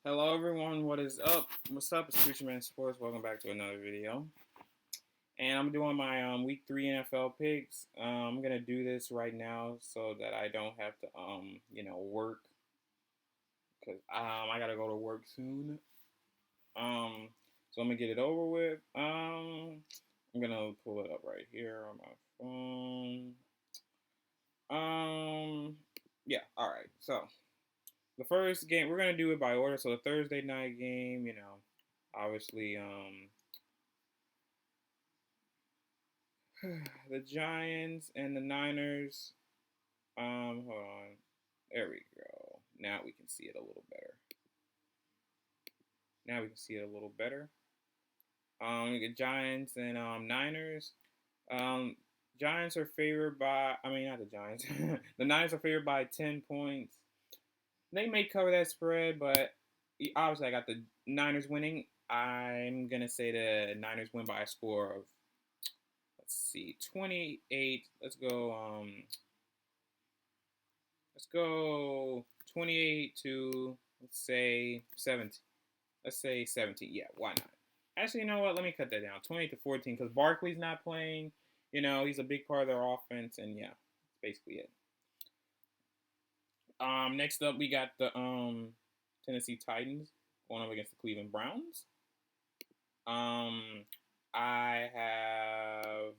Hello everyone, what is up? What's up? It's Preacher Man Sports. Welcome back to another video. And I'm doing my week 3 NFL picks. I'm gonna do this right now so that I don't have to work because I gotta go to work soon. So I'm gonna get it over with. I'm gonna pull it up right here on my phone. Yeah, alright. So the first game we're gonna do it by order. So the Thursday night game, obviously the Giants and the Niners. Hold on. There we go. Now we can see it a little better. Now we can see it a little better. We get Giants and Niners. Um, Giants are favored by. I mean, not the Giants. The Niners are favored by 10 points. They may cover that spread, but obviously I got the Niners winning. I'm gonna say the Niners win by a score of, let's see, 28. Let's go 28 to, let's say 17. Let's say 17. Yeah, why not? Actually, you know what? Let me cut that down. 28 to 14 because Barkley's not playing. He's a big part of their offense, and yeah, that's basically it. Next up, we got the Tennessee Titans going up against the Cleveland Browns. Um, I have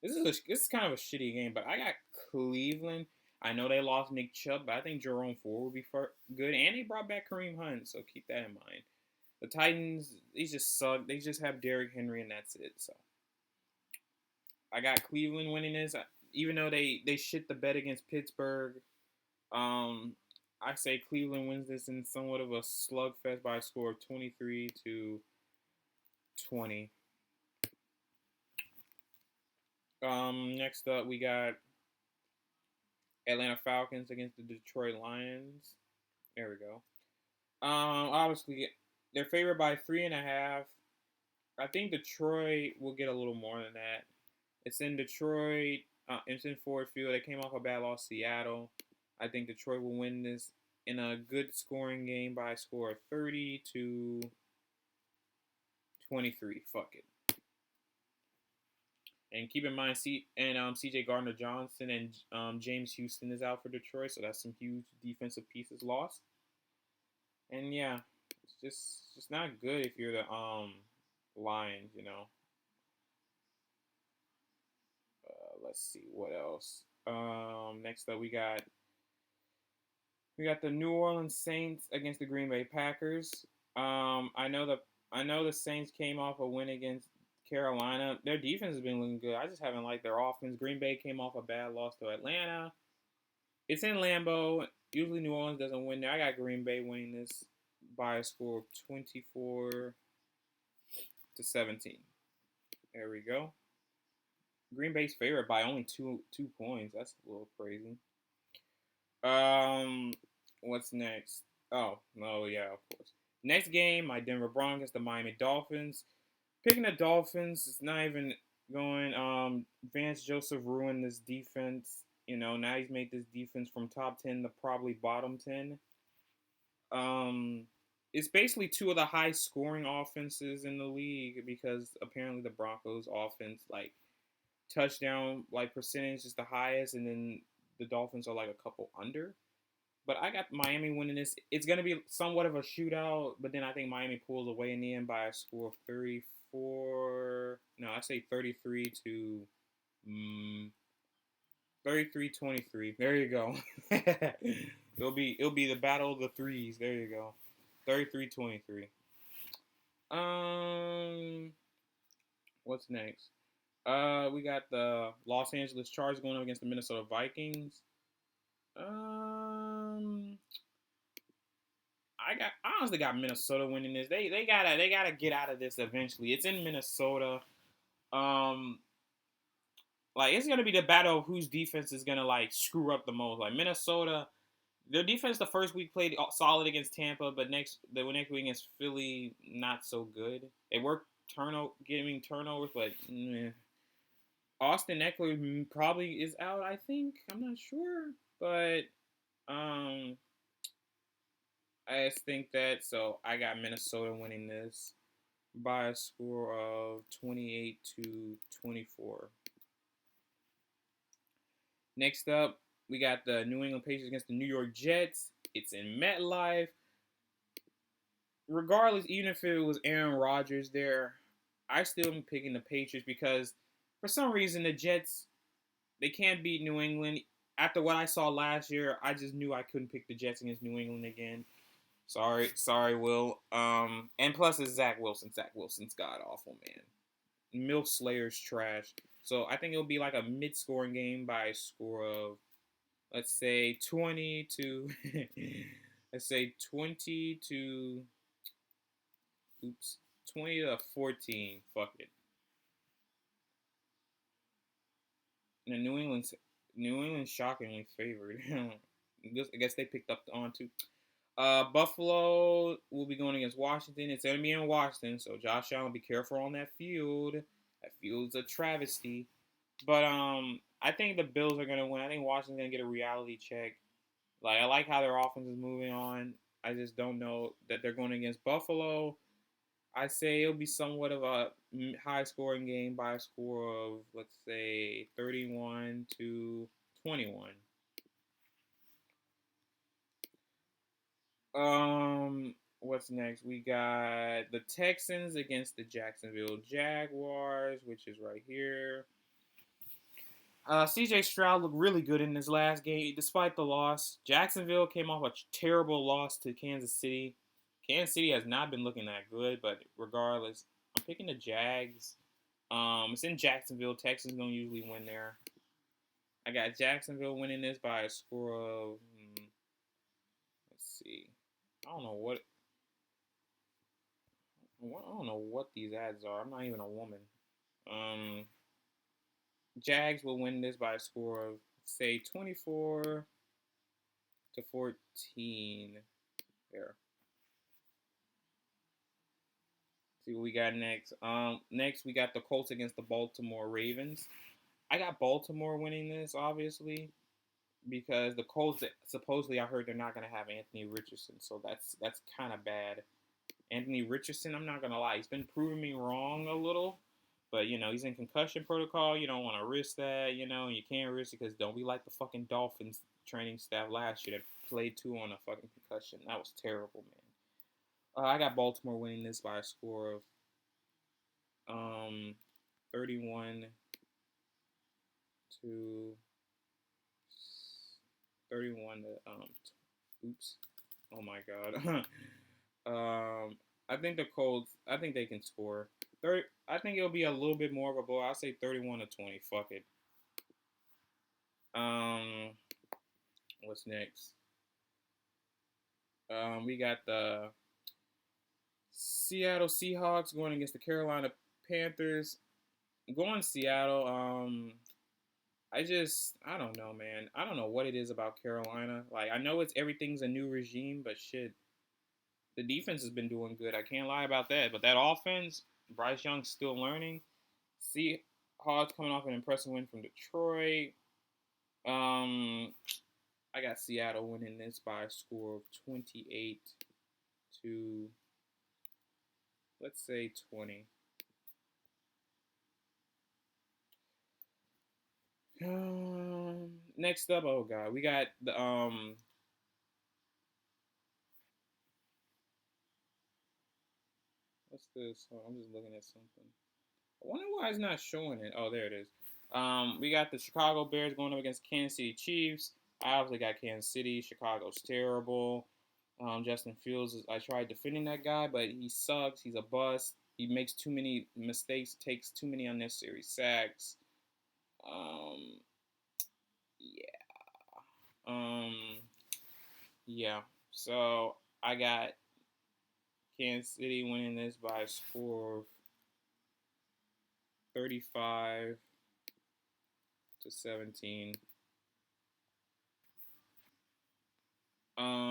this is kind of a shitty game, but I got Cleveland. I know they lost Nick Chubb, but I think Jerome Ford will be good, and they brought back Kareem Hunt, so keep that in mind. The Titans, they just suck. They just have Derrick Henry, and that's it. So I got Cleveland winning this, even though they shit the bet against Pittsburgh. Um, I say Cleveland wins this in somewhat of a slugfest by a score of 23-20. Next up we got Atlanta Falcons against the Detroit Lions. There we go. Obviously they're favored by 3.5. I think Detroit will get a little more than that. It's in Detroit. It's in Ford Field. They came off a bad loss to Seattle. I think Detroit will win this in a good scoring game by a score of 30-23. Fuck it. And keep in mind, C.J. Gardner-Johnson and James Houston is out for Detroit, so that's some huge defensive pieces lost. And yeah, it's just not good if you're the Lions. Let's see what else. Next up we got the New Orleans Saints against the Green Bay Packers. I know the Saints came off a win against Carolina. Their defense has been looking good. I just haven't liked their offense. Green Bay came off a bad loss to Atlanta. It's in Lambeau. Usually New Orleans doesn't win there. I got Green Bay winning this by a score of 24-17. There we go. Green Bay's favorite by only two points. That's a little crazy. Um, what's next? Oh no, yeah, of course. Next game, my Denver Broncos, the Miami Dolphins. Picking the Dolphins is not even going. Vance Joseph ruined this defense. Now he's made this defense from top 10 to probably bottom 10. Um, it's basically two of the high scoring offenses in the league because apparently the Broncos offense touchdown percentage is the highest, and then the Dolphins are like a couple under. But I got Miami winning this. It's going to be somewhat of a shootout, but then I think Miami pulls away in the end by a score of 34. No, I say 33 to 33-23. There you go. it'll be the battle of the threes. There you go. 33-23. What's next? We got the Los Angeles Chargers going up against the Minnesota Vikings. I honestly got Minnesota winning this. They gotta get out of this eventually. It's in Minnesota. Um, it's gonna be the battle of whose defense is gonna screw up the most. Like Minnesota, their defense the first week played solid against Tampa, but the next week against Philly not so good. They worked getting turnovers, but Austin Eckler probably is out. I think I'm not sure, but I just think that. So I got Minnesota winning this by a score of 28-24. Next up, we got the New England Patriots against the New York Jets. It's in MetLife. Regardless, even if it was Aaron Rodgers there, I still am picking the Patriots because for some reason the Jets they can't beat New England. After what I saw last year, I just knew I couldn't pick the Jets against New England again. Sorry, Will. And plus it's Zach Wilson. Zach Wilson's god awful, man. Milk Slayer's trash. So I think it'll be like a mid-scoring game by a score of, let's say 20 to, let's say 20 to, oops, 20 to 14. Fuck it. And New England's shockingly favored. I guess they picked up on too. Buffalo will be going against Washington. It's gonna be in Washington, so Josh Allen, be careful on that field. That field's a travesty. But I think the Bills are gonna win. I think Washington's gonna get a reality check. Like I like how their offense is moving on. I just don't know that they're going against Buffalo. I say it'll be somewhat of a high scoring game by a score of let's say 31-21. What's next? We got the Texans against the Jacksonville Jaguars, which is right here. CJ Stroud looked really good in his last game, despite the loss. Jacksonville came off a terrible loss to Kansas City. Kansas City has not been looking that good, but regardless, I'm picking the Jags. It's in Jacksonville. Texans don't usually win there. I got Jacksonville winning this by a score of. Let's see. I don't know what. I don't know what these ads are. I'm not even a woman. Um, Jags will win this by a score of say 24-14. There. See what we got next. Next we got the Colts against the Baltimore Ravens. I got Baltimore winning this, obviously, because the Colts supposedly I heard they're not gonna have Anthony Richardson, so that's kind of bad. Anthony Richardson, I'm not gonna lie, he's been proving me wrong a little, but he's in concussion protocol. You don't want to risk that, and you can't risk it because don't be like the fucking Dolphins training staff last year that played two on a fucking concussion. That was terrible, man. I got Baltimore winning this by a score of 31 to 31 to oops. Oh my god. I think the Colts. I think they can score. I think it'll be a little bit more of a blow. I'll say 31-20. Fuck it. Um, what's next? We got the Seattle Seahawks going against the Carolina Panthers. Going Seattle. I don't know, man. I don't know what it is about Carolina. Like I know everything's a new regime, but shit, the defense has been doing good. I can't lie about that. But that offense, Bryce Young's still learning. Seahawks coming off an impressive win from Detroit. I got Seattle winning this by a score of 28 to, let's say, 20. Next up, oh god, we got the what's this? Oh, I'm just looking at something. I wonder why it's not showing it. Oh, there it is. We got the Chicago Bears going up against Kansas City Chiefs. I obviously got Kansas City. Chicago's terrible. Justin Fields, I tried defending that guy, but he sucks. He's a bust. He makes too many mistakes, takes too many unnecessary sacks. Yeah. Yeah. So I got Kansas City winning this by a score of 35-17.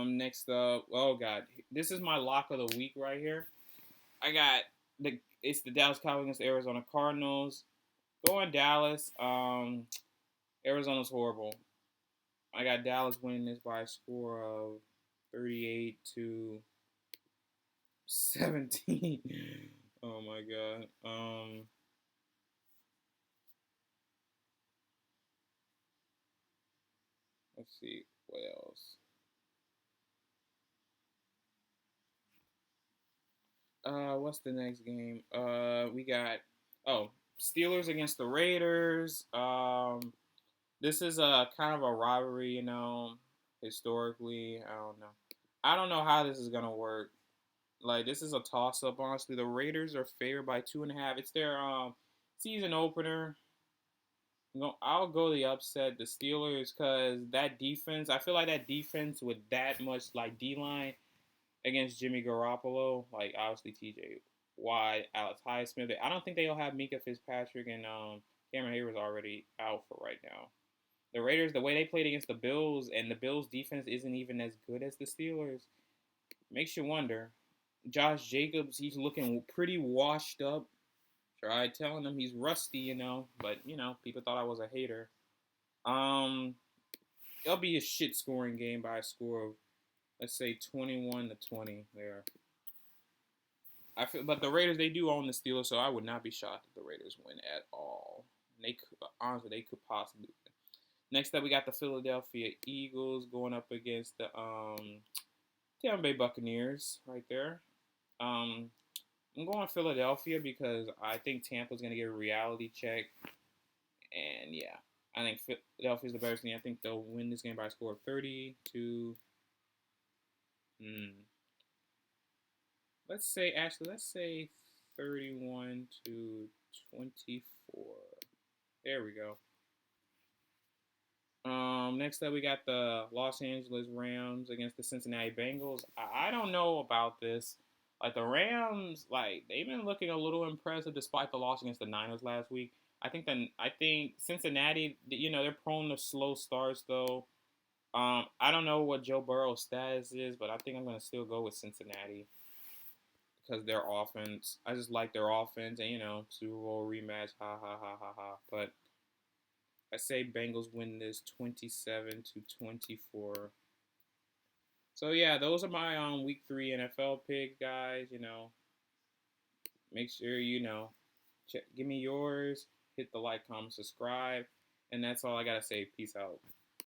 Next up, oh god, this is my lock of the week right here. I got it's the Dallas Cowboys against the Arizona Cardinals. Going Dallas. Arizona's horrible. I got Dallas winning this by a score of 38-17. Oh my god. Let's see what else. What's the next game? We got Steelers against the Raiders. This is a kind of a rivalry, historically. I don't know how this is gonna work. Like this is a toss up. Honestly, the Raiders are favored by 2.5. It's their season opener. No, I'll go the upset, the Steelers, because that defense. I feel like that defense with that much like D line against Jimmy Garoppolo, like obviously T.J. Watt, Alex Highsmith. I don't think they'll have Mika Fitzpatrick and Cameron Hayward's already out for right now. The Raiders, the way they played against the Bills, and the Bills' defense isn't even as good as the Steelers, makes you wonder. Josh Jacobs, he's looking pretty washed up. Tried telling him he's rusty, but people thought I was a hater. Um, it'll be a shit scoring game by a score of let's say 21-20 there. I feel, but the Raiders they do own the Steelers, so I would not be shocked if the Raiders win at all. They could, honestly, they could possibly win. Next up, we got the Philadelphia Eagles going up against the Tampa Bay Buccaneers right there. Um, I'm going Philadelphia because I think Tampa's going to get a reality check. And yeah, I think Philadelphia's the better team. I think they'll win this game by a score of 30 to. Let's say 31-24. There we go. Next up, we got the Los Angeles Rams against the Cincinnati Bengals. I don't know about this. Like the Rams, like they've been looking a little impressive despite the loss against the Niners last week. I think Cincinnati, they're prone to slow starts though. I don't know what Joe Burrow's status is, but I think I'm gonna still go with Cincinnati because their offense. I just like their offense, and Super Bowl rematch, ha ha ha ha ha. But I say Bengals win this 27-24. So yeah, those are my week 3 NFL picks, guys. Make sure check, give me yours. Hit the like, comment, subscribe, and that's all I gotta say. Peace out.